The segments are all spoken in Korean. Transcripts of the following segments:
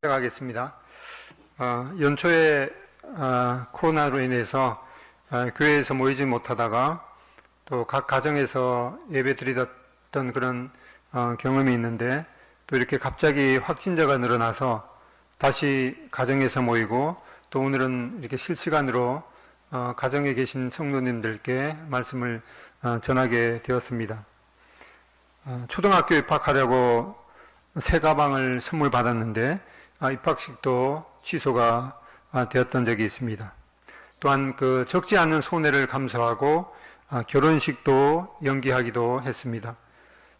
시작하겠습니다. 연초에 코로나로 인해서 교회에서 모이지 못하다가 또 각 가정에서 예배 드리던 그런 경험이 있는데, 또 이렇게 갑자기 확진자가 늘어나서 다시 가정에서 모이고, 또 오늘은 이렇게 실시간으로 가정에 계신 성도님들께 말씀을 전하게 되었습니다. 초등학교 입학하려고 새 가방을 선물 받았는데 입학식도 취소가 되었던 적이 있습니다. 또한 그 적지 않은 손해를 감수하고 결혼식도 연기하기도 했습니다.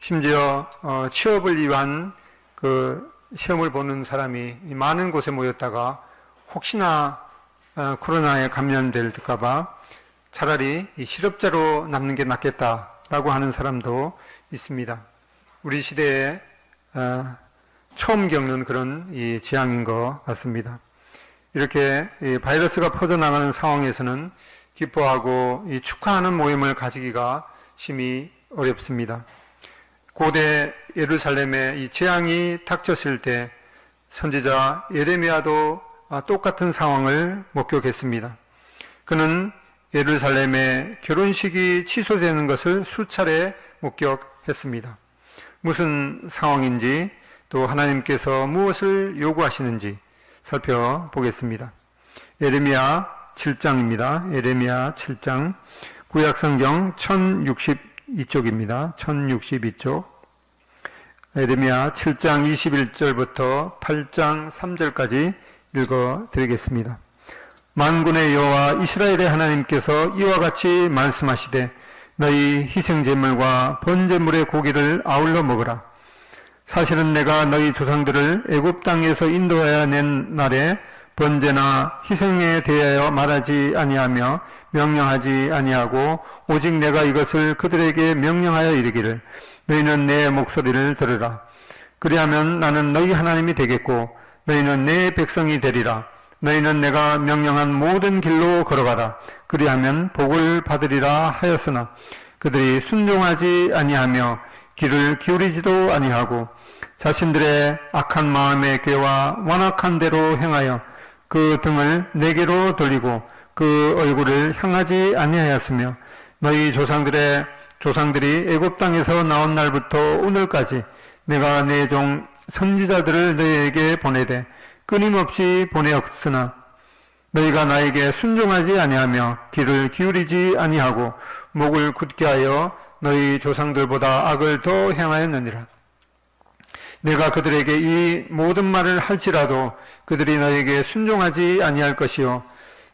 심지어 취업을 위한 그 시험을 보는 사람이 많은 곳에 모였다가 혹시나 코로나에 감염될까봐 차라리 이 실업자로 남는 게 낫겠다라고 하는 사람도 있습니다. 우리 시대에 처음 겪는 그런 이 재앙인 것 같습니다. 이렇게 이 바이러스가 퍼져나가는 상황에서는 기뻐하고 이 축하하는 모임을 가지기가 심히 어렵습니다. 고대 예루살렘에 이 재앙이 닥쳤을 때 선지자 예레미야도 똑같은 상황을 목격했습니다. 그는 예루살렘의 결혼식이 취소되는 것을 수차례 목격했습니다. 무슨 상황인지, 또 하나님께서 무엇을 요구하시는지 살펴보겠습니다. 예레미야 7장입니다. 예레미야 7장, 구약성경 1062쪽입니다. 1062쪽. 예레미야 7장 21절부터 8장 3절까지 읽어드리겠습니다. 만군의 여호와 이스라엘의 하나님께서 이와 같이 말씀하시되, 너희 희생제물과 번제물의 고기를 아울러 먹으라. 사실은 내가 너희 조상들을 애굽 땅에서 인도하여 낸 날에 번제나 희생에 대하여 말하지 아니하며 명령하지 아니하고, 오직 내가 이것을 그들에게 명령하여 이르기를, 너희는 내 목소리를 들으라. 그리하면 나는 너희 하나님이 되겠고 너희는 내 백성이 되리라. 너희는 내가 명령한 모든 길로 걸어가라. 그리하면 복을 받으리라 하였으나 그들이 순종하지 아니하며 귀를 기울이지도 아니하고 자신들의 악한 마음의 괴와 완악한 대로 행하여 그 등을 내게로 돌리고 그 얼굴을 향하지 아니하였으며, 너희 조상들이 애굽 땅에서 나온 날부터 오늘까지 내가 내 종 선지자들을 너희에게 보내되 끊임없이 보내었으나 너희가 나에게 순종하지 아니하며 귀를 기울이지 아니하고 목을 굳게 하여 너희 조상들보다 악을 더 행하였느니라. 내가 그들에게 이 모든 말을 할지라도 그들이 너에게 순종하지 아니할 것이요,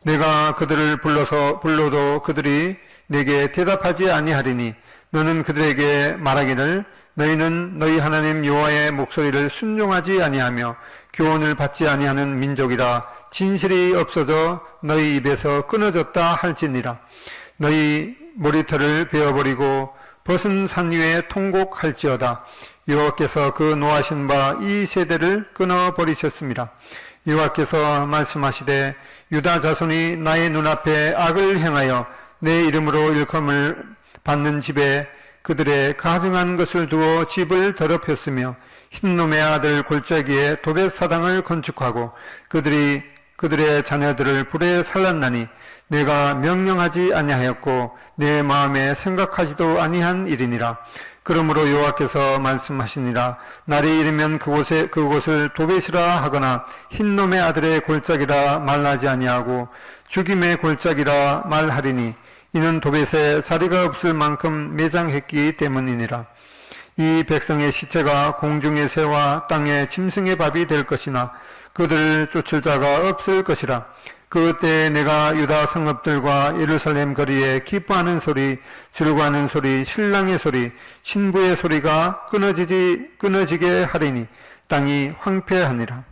내가 그들을 불러도 그들이 내게 대답하지 아니하리니, 너는 그들에게 말하기를, 너희는 너희 하나님 여호와의 목소리를 순종하지 아니하며 교훈을 받지 아니하는 민족이라 진실이 없어져 너희 입에서 끊어졌다 할지니라. 너희 머리털을 베어버리고 벗은 산 위에 통곡할지어다. 여호와께서 그 노하신 바 이 세대를 끊어버리셨습니다. 여호와께서 말씀하시되, 유다 자손이 나의 눈앞에 악을 행하여 내 이름으로 일컬음을 받는 집에 그들의 가증한 것을 두어 집을 더럽혔으며, 흰놈의 아들 골짜기에 도벳 사당을 건축하고 그들의 자녀들을 불에 살랐나니, 내가 명령하지 아니하였고 내 마음에 생각하지도 아니한 일이니라. 그러므로 여호와께서 말씀하시니라. 날이 이르면 그곳을 도벳이라 하거나 흰놈의 아들의 골짜기라 말하지 아니하고 죽임의 골짜기라 말하리니, 이는 도벳에 자리가 없을 만큼 매장했기 때문이니라. 이 백성의 시체가 공중의 새와 땅의 짐승의 밥이 될 것이나 그들을 쫓을 자가 없을 것이라. 그때에 내가 유다 성읍들과 예루살렘 거리에 기뻐하는 소리, 즐거워하는 소리, 신랑의 소리, 신부의 소리가 끊어지게 하리니 땅이 황폐하니라.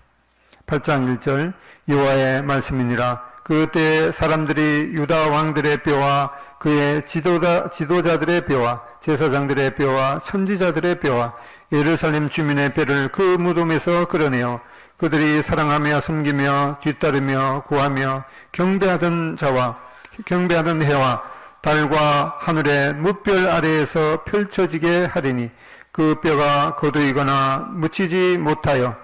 8장 1절 여호와의 말씀이니라. 그때 사람들이 유다 왕들의 뼈와 그의 지도자들의 뼈와 제사장들의 뼈와 선지자들의 뼈와 예루살렘 주민의 뼈를 그 무덤에서 끌어내어 그들이 사랑하며 섬기며 뒤따르며 구하며 경배하던 해와 달과 하늘의 무별 아래에서 펼쳐지게 하리니, 그 뼈가 거두이거나 묻히지 못하여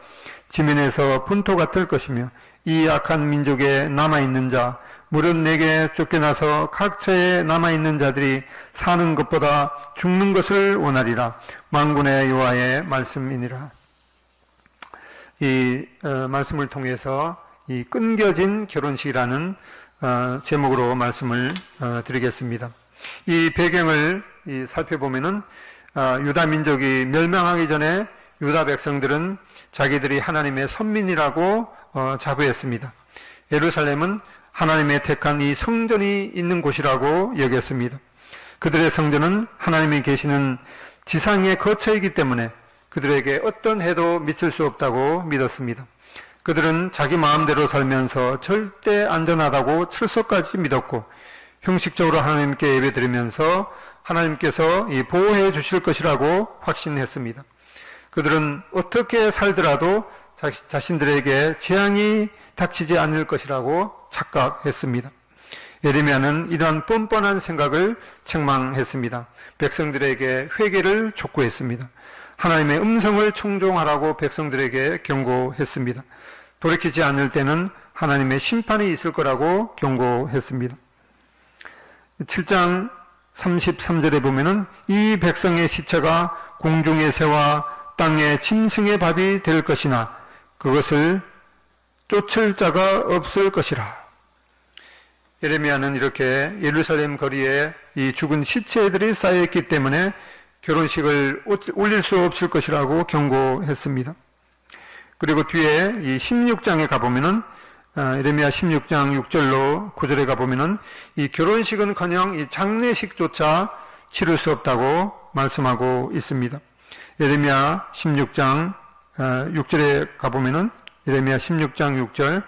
지면에서 분토가 뜰 것이며 이 악한 민족에 남아있는 자 무릇 내게 쫓겨나서 각처에 남아있는 자들이 사는 것보다 죽는 것을 원하리라. 만군의 여호와의 말씀이니라. 이 말씀을 통해서 이 끊겨진 결혼식이라는 제목으로 말씀을 드리겠습니다. 이 배경을 살펴보면은 유다 민족이 멸망하기 전에 유다 백성들은 자기들이 하나님의 선민이라고 자부했습니다. 예루살렘은 하나님의 택한 이 성전이 있는 곳이라고 여겼습니다. 그들의 성전은 하나님이 계시는 지상의 거처이기 때문에 그들에게 어떤 해도 미칠 수 없다고 믿었습니다. 그들은 자기 마음대로 살면서 절대 안전하다고 철석까지 믿었고 형식적으로 하나님께 예배드리면서 하나님께서 보호해 주실 것이라고 확신했습니다. 그들은 어떻게 살더라도 자신들에게 재앙이 닥치지 않을 것이라고 착각했습니다. 예레미야는 이러한 뻔뻔한 생각을 책망했습니다. 백성들에게 회개를 촉구했습니다. 하나님의 음성을 청종하라고 백성들에게 경고했습니다. 돌이키지 않을 때는 하나님의 심판이 있을 거라고 경고했습니다. 7장 33절에 보면은 이 백성의 시체가 공중의 새와 땅의 짐승의 밥이 될 것이나 그것을 쫓을 자가 없을 것이라. 예레미야는 이렇게 예루살렘 거리에 이 죽은 시체들이 쌓여있기 때문에 결혼식을 올릴 수 없을 것이라고 경고했습니다. 그리고 뒤에 이 16장에 가보면은 예레미야 16장 6절로 9절에 가보면은 이 결혼식은커녕 이 장례식조차 치를 수 없다고 말씀하고 있습니다. 예레미야 16장 6절에 가보면은 예레미야 16장 6절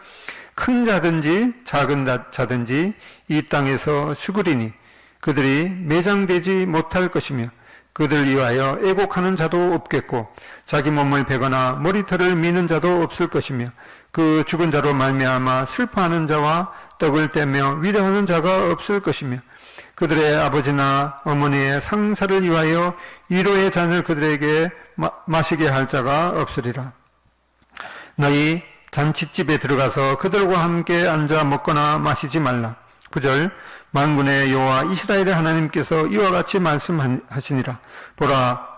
큰 자든지 작은 자든지 이 땅에서 죽으리니 그들이 매장되지 못할 것이며 그들 위하여 애곡하는 자도 없겠고 자기 몸을 베거나 머리털을 미는 자도 없을 것이며 그 죽은 자로 말미암아 슬퍼하는 자와 떡을 떼며 위로하는 자가 없을 것이며 그들의 아버지나 어머니의 상사를 위하여 위로의 잔을 그들에게 마시게 할 자가 없으리라. 너희 잔치집에 들어가서 그들과 함께 앉아 먹거나 마시지 말라. 9절 만군의 여호와 이스라엘의 하나님께서 이와 같이 말씀하시니라. 보라,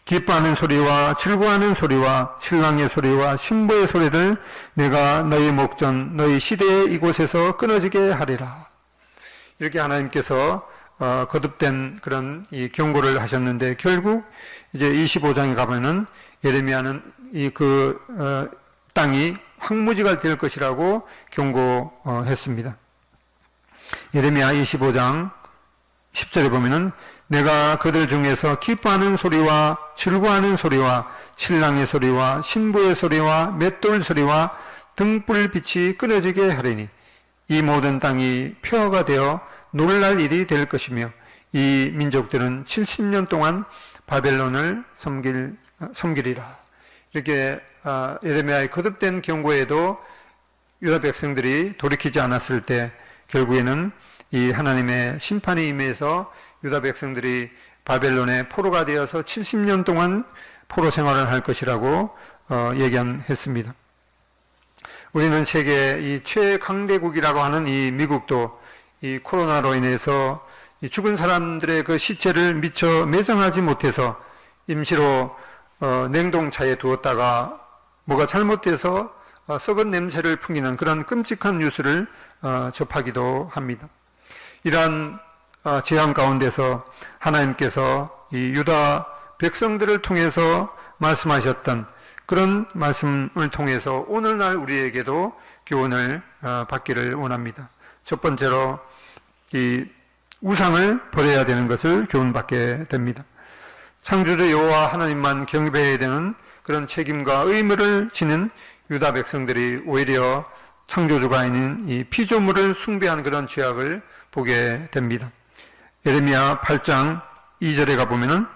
기뻐하는 소리와 즐거워하는 소리와 신랑의 소리와 신부의 소리를 내가 너희 목전 너희 시대의 이곳에서 끊어지게 하리라. 이렇게 하나님께서 거듭된 그런 이 경고를 하셨는데 결국 이제 25장에 가면은 예레미야는 땅이 황무지가 될 것이라고 경고했습니다. 예레미야 25장 10절에 보면은 내가 그들 중에서 기뻐하는 소리와 즐거워하는 소리와 신랑의 소리와 신부의 소리와 맷돌 소리와 등불빛이 끊어지게 하리니 이 모든 땅이 폐허가 되어 놀랄 일이 될 것이며 이 민족들은 70년 동안 바벨론을 섬기리라. 이렇게 예레미야의 거듭된 경고에도 유다 백성들이 돌이키지 않았을 때 결국에는 이 하나님의 심판이 임해서 유다 백성들이 바벨론의 포로가 되어서 70년 동안 포로 생활을 할 것이라고 예견했습니다. 우리는 세계 이 최강대국이라고 하는 이 미국도 이 코로나로 인해서 이 죽은 사람들의 그 시체를 미처 매장하지 못해서 임시로 냉동차에 두었다가 뭐가 잘못돼서 썩은 냄새를 풍기는 그런 끔찍한 뉴스를 접하기도 합니다. 이러한 재앙 가운데서 하나님께서 이 유다 백성들을 통해서 말씀하셨던 그런 말씀을 통해서 오늘날 우리에게도 교훈을 받기를 원합니다. 첫 번째로 이 우상을 버려야 되는 것을 교훈받게 됩니다. 창조주 여호와 하나님만 경배해야 되는 그런 책임과 의무를 지는 유다 백성들이 오히려 창조주가 있는 이 피조물을 숭배한 그런 죄악을 보게 됩니다. 예레미야 8장 2절에 가보면은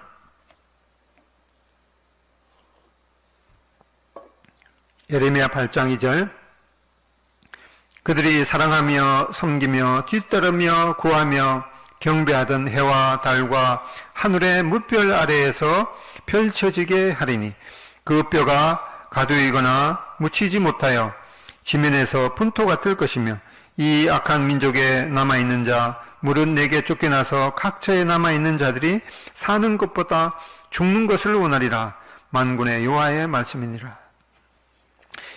예레미야 8장 2절 그들이 사랑하며 섬기며 뒤따르며 구하며 경배하던 해와 달과 하늘의 무별 아래에서 펼쳐지게 하리니 그 뼈가 가두이거나 묻히지 못하여 지면에서 분토가 뜰 것이며 이 악한 민족에 남아있는 자 무릇 내게 쫓겨나서 각처에 남아있는 자들이 사는 것보다 죽는 것을 원하리라. 만군의 여호와의 말씀이니라.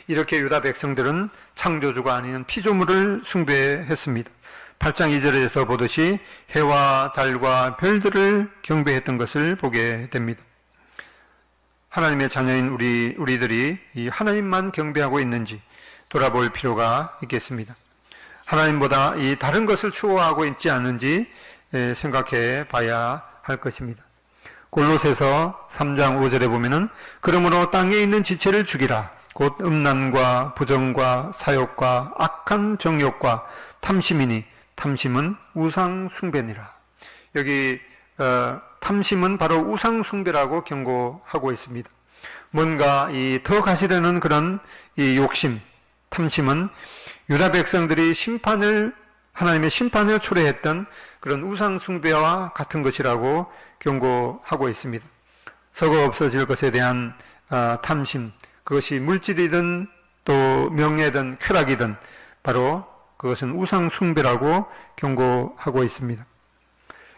이렇게 유다 백성들은 창조주가 아닌 피조물을 숭배했습니다. 8장 2절에서 보듯이 해와 달과 별들을 경배했던 것을 보게 됩니다. 하나님의 자녀인 우리들이 이 하나님만 경배하고 있는지 돌아볼 필요가 있겠습니다. 하나님보다 이 다른 것을 추구하고 있지 않는지 생각해 봐야 할 것입니다. 골로새서 3장 5절에 보면은 그러므로 땅에 있는 지체를 죽이라. 곧 음란과 부정과 사욕과 악한 정욕과 탐심이니 탐심은 우상 숭배니라. 여기 탐심은 바로 우상 숭배라고 경고하고 있습니다. 뭔가 더 가시려는 그런 이 욕심, 탐심은 유다 백성들이 하나님의 심판을 초래했던 그런 우상 숭배와 같은 것이라고 경고하고 있습니다. 썩어 없어질 것에 대한 탐심, 그것이 물질이든 또 명예든 쾌락이든 바로 그것은 우상 숭배라고 경고하고 있습니다.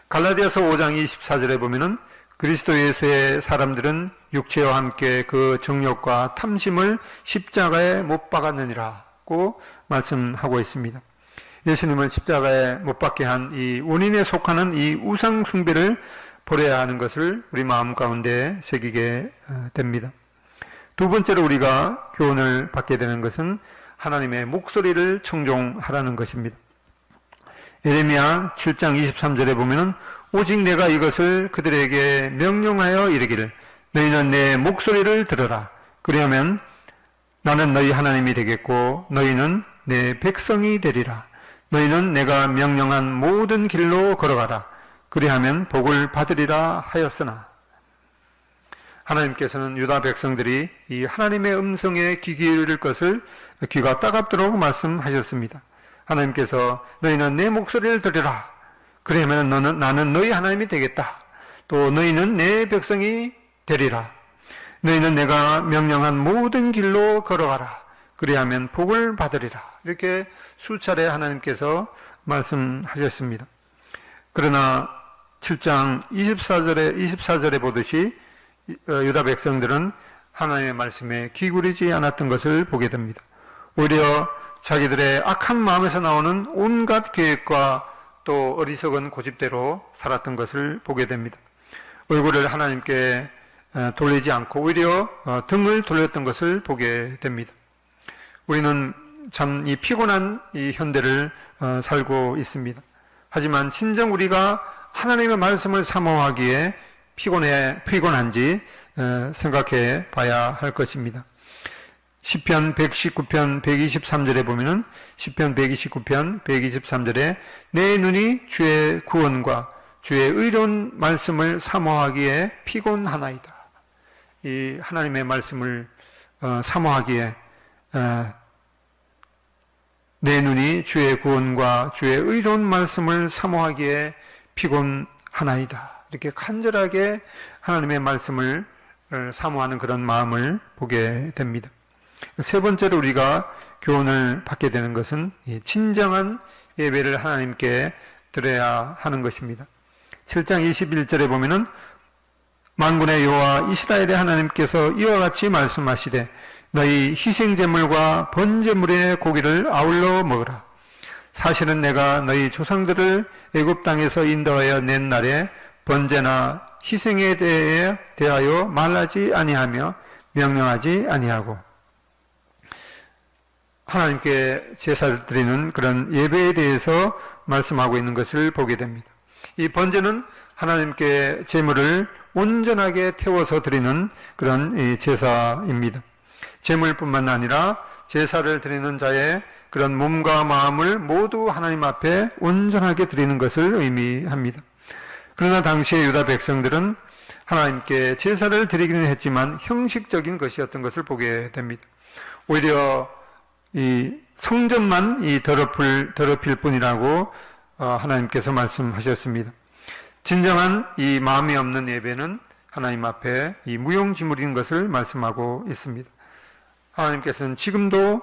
갈라디아서 5장 24절에 보면은 그리스도 예수의 사람들은 육체와 함께 그 정욕과 탐심을 십자가에 못 박았느니라고 말씀하고 있습니다. 예수님을 십자가에 못 박게 한 이 원인에 속하는 이 우상 숭배를 버려야 하는 것을 우리 마음 가운데 새기게 됩니다. 두 번째로 우리가 교훈을 받게 되는 것은 하나님의 목소리를 청종하라는 것입니다. 예레미야 7장 23절에 보면은 오직 내가 이것을 그들에게 명령하여 이르기를 너희는 내 목소리를 들으라. 그리하면 나는 너희 하나님이 되겠고 너희는 내 백성이 되리라. 너희는 내가 명령한 모든 길로 걸어가라. 그리하면 복을 받으리라 하였으나 하나님께서는 유다 백성들이 이 하나님의 음성에 귀 기울일 것을 귀가 따갑도록 말씀하셨습니다. 하나님께서 너희는 내 목소리를 들으라. 그러면 나는 너희 하나님이 되겠다. 또 너희는 내 백성이 되리라. 너희는 내가 명령한 모든 길로 걸어가라. 그리하면 복을 받으리라. 이렇게 수차례 하나님께서 말씀하셨습니다. 그러나 7장 24절에 보듯이 유다 백성들은 하나님의 말씀에 귀 기울이지 않았던 것을 보게 됩니다. 오히려 자기들의 악한 마음에서 나오는 온갖 계획과 또 어리석은 고집대로 살았던 것을 보게 됩니다. 얼굴을 하나님께 돌리지 않고 오히려 등을 돌렸던 것을 보게 됩니다. 우리는 참 이 피곤한 이 현대를 살고 있습니다. 하지만 진정 우리가 하나님의 말씀을 사모하기에 피곤한지 생각해 봐야 할 것입니다. 시편 119편 123절에 보면은 시편 129편 123절에 내 눈이 주의 구원과 주의 의로운 말씀을 사모하기에 피곤하나이다. 이 하나님의 말씀을 사모하기에 내 눈이 주의 구원과 주의 의로운 말씀을 사모하기에 피곤하나이다. 이렇게 간절하게 하나님의 말씀을 사모하는 그런 마음을 보게 됩니다. 세 번째로 우리가 교훈을 받게 되는 것은 진정한 예배를 하나님께 드려야 하는 것입니다. 7장 21절에 보면은 만군의 여호와 이스라엘의 하나님께서 이와 같이 말씀하시되 너희 희생제물과 번제물의 고기를 아울러 먹으라. 사실은 내가 너희 조상들을 애굽 땅에서 인도하여 낸 날에 번제나 희생에 대하여 말하지 아니하며 명령하지 아니하고 하나님께 제사를 드리는 그런 예배에 대해서 말씀하고 있는 것을 보게 됩니다. 이 번제는 하나님께 제물을 온전하게 태워서 드리는 그런 제사입니다. 제물뿐만 아니라 제사를 드리는 자의 그런 몸과 마음을 모두 하나님 앞에 온전하게 드리는 것을 의미합니다. 그러나 당시의 유다 백성들은 하나님께 제사를 드리기는 했지만 형식적인 것이었던 것을 보게 됩니다. 오히려 이 성전만 더럽힐 뿐이라고 하나님께서 말씀하셨습니다. 진정한 이 마음이 없는 예배는 하나님 앞에 이 무용지물인 것을 말씀하고 있습니다. 하나님께서는 지금도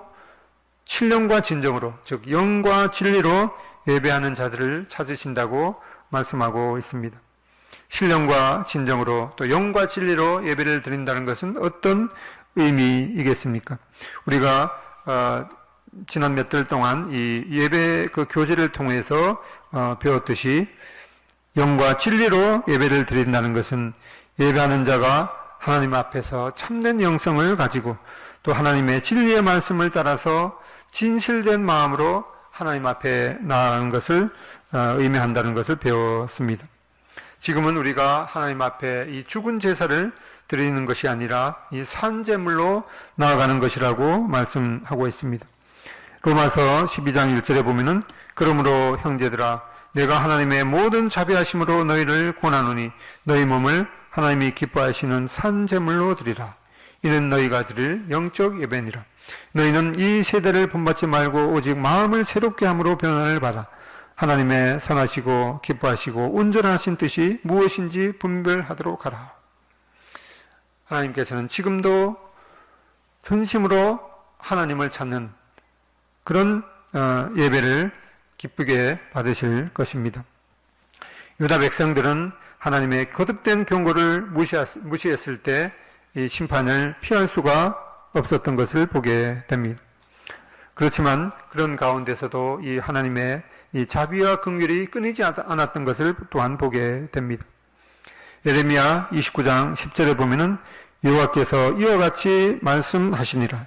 신령과 진정으로, 즉 영과 진리로 예배하는 자들을 찾으신다고 말씀하고 있습니다. 신령과 진정으로 또 영과 진리로 예배를 드린다는 것은 어떤 의미이겠습니까? 우리가 지난 몇 달 동안 이 예배 그 교제를 통해서 배웠듯이 영과 진리로 예배를 드린다는 것은 예배하는 자가 하나님 앞에서 참된 영성을 가지고 또 하나님의 진리의 말씀을 따라서 진실된 마음으로 하나님 앞에 나아가는 것을 의미한다는 것을 배웠습니다. 지금은 우리가 하나님 앞에 이 죽은 제사를 드리는 것이 아니라 이 산제물로 나아가는 것이라고 말씀하고 있습니다. 로마서 12장 1절에 보면은 그러므로 형제들아 내가 하나님의 모든 자비하심으로 너희를 권하노니 너희 몸을 하나님이 기뻐하시는 산제물로 드리라. 이는 너희가 드릴 영적 예배니라. 너희는 이 세대를 본받지 말고 오직 마음을 새롭게 함으로 변화를 받아 하나님의 선하시고 기뻐하시고 온전하신 뜻이 무엇인지 분별하도록 하라. 하나님께서는 지금도 전심으로 하나님을 찾는 그런 예배를 기쁘게 받으실 것입니다. 유다 백성들은 하나님의 거듭된 경고를 무시했을 때 이 심판을 피할 수가 없었던 것을 보게 됩니다. 그렇지만 그런 가운데서도 이 하나님의 이 자비와 긍휼이 끊이지 않았던 것을 또한 보게 됩니다. 예레미야 29장 10절에 보면은 여호와께서 이와 같이 말씀하시니라.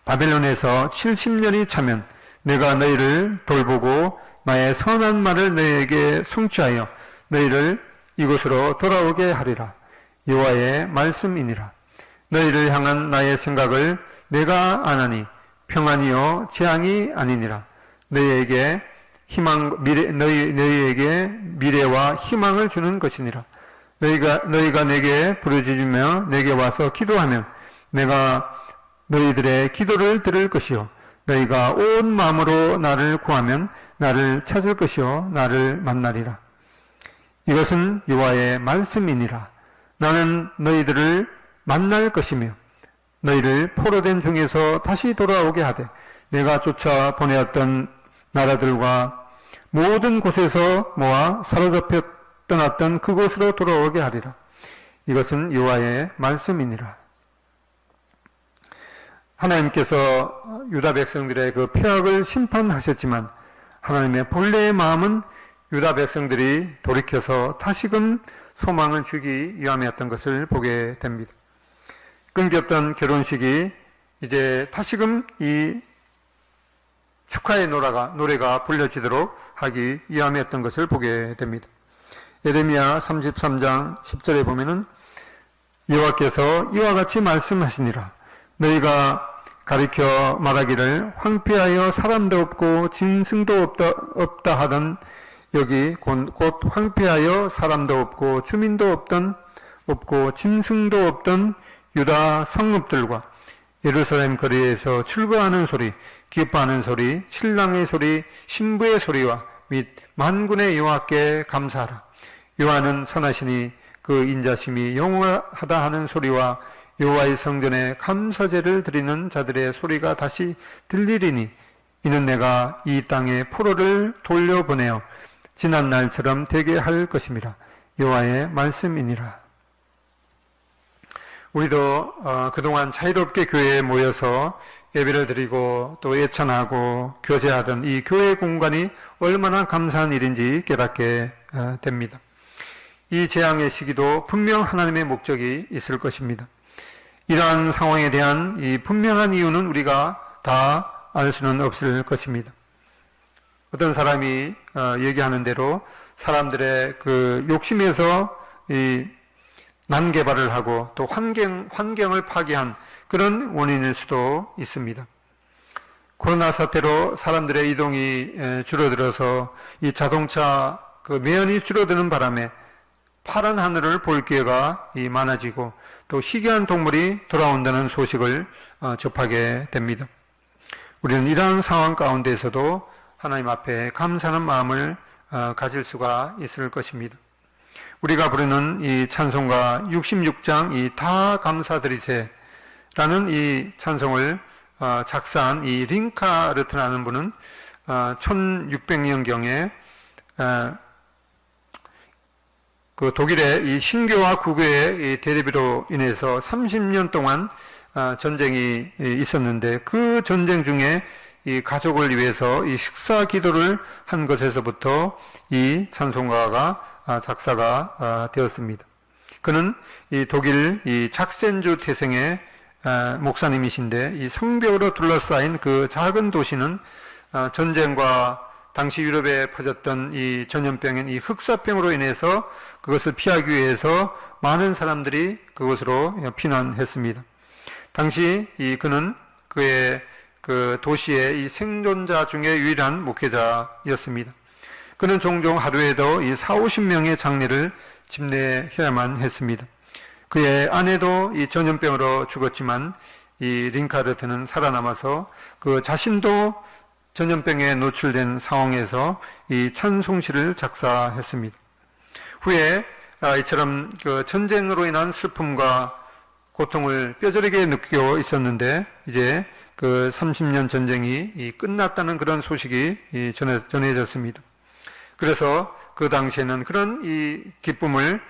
바벨론에서 70년이 차면 내가 너희를 돌보고 나의 선한 말을 너희에게 성취하여 너희를 이곳으로 돌아오게 하리라. 여호와의 말씀이니라. 너희를 향한 나의 생각을 내가 아나니 평안이요 재앙이 아니니라. 너희에게 미래와 희망을 주는 것이니라. 너희가 내게 부르짖으며 내게 와서 기도하면 내가 너희들의 기도를 들을 것이요 너희가 온 마음으로 나를 구하면 나를 찾을 것이요 나를 만나리라. 이것은 여호와의 말씀이니라. 나는 너희들을 만날 것이며 너희를 포로된 중에서 다시 돌아오게 하되 내가 쫓아 보내었던 나라들과 모든 곳에서 모아 사로잡혀 떠났던 그곳으로 돌아오게 하리라. 이것은 여호와의 말씀이니라. 하나님께서 유다 백성들의 그 폐악을 심판하셨지만 하나님의 본래의 마음은 유다 백성들이 돌이켜서 다시금 소망을 주기 위함이었던 것을 보게 됩니다. 끊겼던 결혼식이 이제 다시금 이 축하의 노래가 불려지도록 하기 위함이었던 것을 보게 됩니다. 예레미야 33장 10절에 보면은 여호와께서 이와 같이 말씀하시니라. 너희가 가리켜 말하기를 황폐하여 사람도 없고 짐승도 없다 하던 여기 곧 황폐하여 사람도 없고 주민도 없고 짐승도 없던 유다 성읍들과 예루살렘 거리에서 출거하는 소리, 기뻐하는 소리, 신랑의 소리, 신부의 소리와 및 만군의 여호와께 감사하라. 여호와는 선하시니 그 인자심이 영원하다 하는 소리와 여호와의 성전에 감사제를 드리는 자들의 소리가 다시 들리리니 이는 내가 이 땅에 포로를 돌려보내어 지난 날처럼 되게 할 것임이라. 여호와의 말씀이니라. 우리도 그동안 자유롭게 교회에 모여서 예배를 드리고 또 예찬하고 교제하던 이 교회 공간이 얼마나 감사한 일인지 깨닫게 됩니다. 이 재앙의 시기도 분명 하나님의 목적이 있을 것입니다. 이러한 상황에 대한 이 분명한 이유는 우리가 다 알 수는 없을 것입니다. 어떤 사람이 얘기하는 대로 사람들의 그 욕심에서 이 난개발을 하고 또 환경을 파괴한 그런 원인일 수도 있습니다. 코로나 사태로 사람들의 이동이 줄어들어서 이 자동차 그 매연이 줄어드는 바람에 파란 하늘을 볼 기회가 많아지고 또 희귀한 동물이 돌아온다는 소식을 접하게 됩니다. 우리는 이러한 상황 가운데서도 하나님 앞에 감사하는 마음을 가질 수가 있을 것입니다. 우리가 부르는 이 찬송가 66장 이 다 감사드리세 라는 이 찬송을 작사한 이 링카르트라는 분은 1600년경에 그 독일의 이 신교와 구교의 이 대립으로 인해서 30년 동안 전쟁이 있었는데, 그 전쟁 중에 이 가족을 위해서 이 식사 기도를 한 것에서부터 이 찬송가가 작사가 되었습니다. 그는 이 독일 이 작센주 태생의 목사님이신데, 이 성벽으로 둘러싸인 그 작은 도시는 전쟁과 당시 유럽에 퍼졌던 이 전염병인 이 흑사병으로 인해서 그것을 피하기 위해서 많은 사람들이 그곳으로 피난했습니다. 당시 그는 그의 그 도시의 이 생존자 중에 유일한 목회자였습니다. 그는 종종 하루에도 이 40~50명의 장례를 집례해야만 했습니다. 그의 아내도 이 전염병으로 죽었지만 이 링카르트는 살아남아서 그 자신도 전염병에 노출된 상황에서 이 찬송시를 작사했습니다. 후에 이처럼 그 전쟁으로 인한 슬픔과 고통을 뼈저리게 느끼고 있었는데, 이제 그 30년 전쟁이 끝났다는 그런 소식이 전해졌습니다. 그래서 그 당시에는 그런 이 기쁨을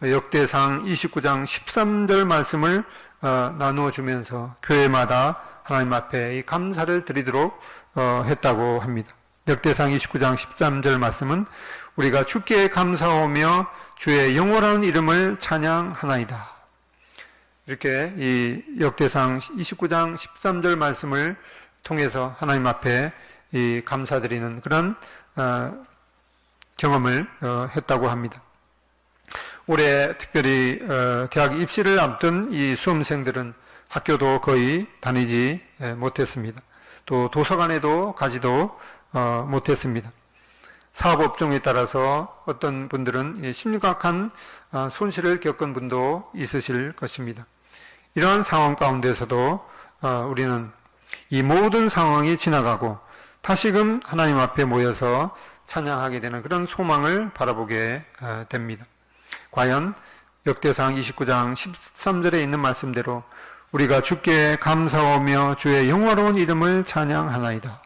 역대상 29장 13절 말씀을 나누어 주면서 교회마다 하나님 앞에 이 감사를 드리도록 했다고 합니다. 역대상 29장 13절 말씀은 우리가 주께 감사하며 주의 영원한 이름을 찬양하나이다. 이렇게 이 역대상 29장 13절 말씀을 통해서 하나님 앞에 이 감사드리는 그런 경험을 했다고 합니다. 올해 특별히 대학 입시를 앞둔 이 수험생들은 학교도 거의 다니지 못했습니다. 또 도서관에도 가지도 못했습니다. 사업업종에 따라서 어떤 분들은 심각한 손실을 겪은 분도 있으실 것입니다. 이러한 상황 가운데서도 우리는 이 모든 상황이 지나가고 다시금 하나님 앞에 모여서 찬양하게 되는 그런 소망을 바라보게 됩니다. 과연 역대상 29장 13절에 있는 말씀대로 우리가 주께 감사하며 주의 영화로운 이름을 찬양하나이다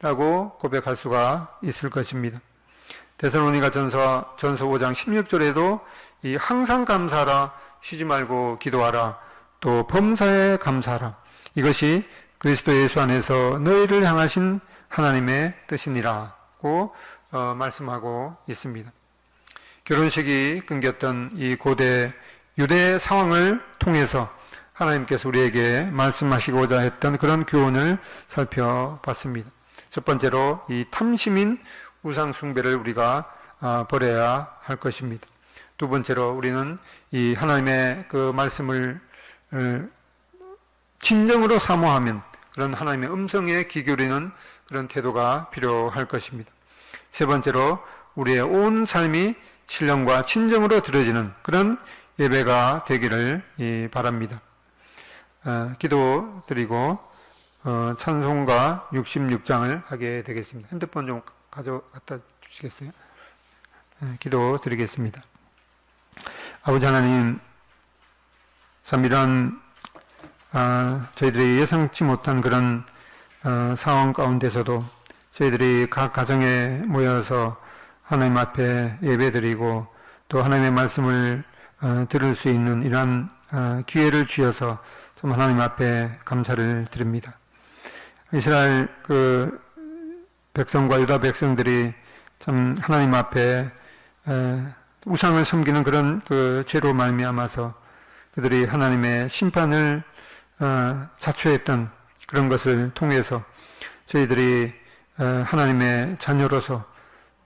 라고 고백할 수가 있을 것입니다. 데살로니가 전서 5장 16절에도 이 항상 감사하라, 쉬지 말고 기도하라, 또 범사에 감사하라, 이것이 그리스도 예수 안에서 너희를 향하신 하나님의 뜻이니라고 말씀하고 있습니다. 결혼식이 끊겼던 이 고대 유대 상황을 통해서 하나님께서 우리에게 말씀하시고자 했던 그런 교훈을 살펴봤습니다. 첫 번째로 이 탐심인 우상 숭배를 우리가 버려야 할 것입니다. 두 번째로 우리는 이 하나님의 그 말씀을 진정으로 사모하면 그런 하나님의 음성에 귀 기울이는 그런 태도가 필요할 것입니다. 세 번째로 우리의 온 삶이 신령과 친정으로 드려지는 그런 예배가 되기를 바랍니다. 기도 드리고 찬송가 66장을 하게 되겠습니다. 핸드폰 좀 가져갔다 주시겠어요? 기도 드리겠습니다. 아버지 하나님, 참 이런 저희들이 예상치 못한 그런 상황 가운데서도 저희들이 각 가정에 모여서 하나님 앞에 예배드리고 또 하나님의 말씀을 들을 수 있는 이러한 기회를 주셔서 좀 하나님 앞에 감사를 드립니다. 이스라엘 그 백성과 유다 백성들이 참 하나님 앞에 우상을 섬기는 그런 그 죄로 말미암아서 그들이 하나님의 심판을 자초했던 그런 것을 통해서 저희들이 하나님의 자녀로서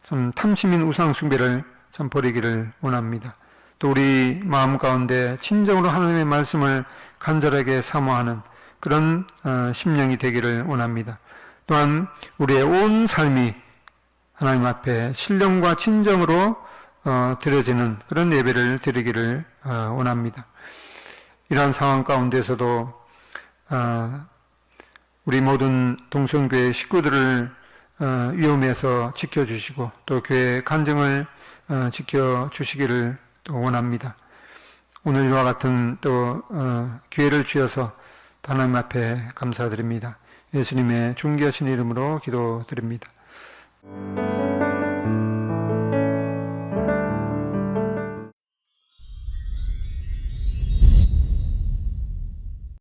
좀 탐심인 우상 숭배를 참 버리기를 원합니다. 또 우리 마음 가운데 진정으로 하나님의 말씀을 간절하게 사모하는 그런 심령이 되기를 원합니다. 또한 우리의 온 삶이 하나님 앞에 신령과 진정으로 드려지는 그런 예배를 드리기를 원합니다. 이러한 상황 가운데서도 우리 모든 동성교회 식구들을 위험에서 지켜주시고 또 교회 간증을 지켜주시기를 또 원합니다. 오늘 이와 같은 또 기회를 주셔서 하나님 앞에 감사드립니다. 예수님의 존귀하신 이름으로 기도드립니다.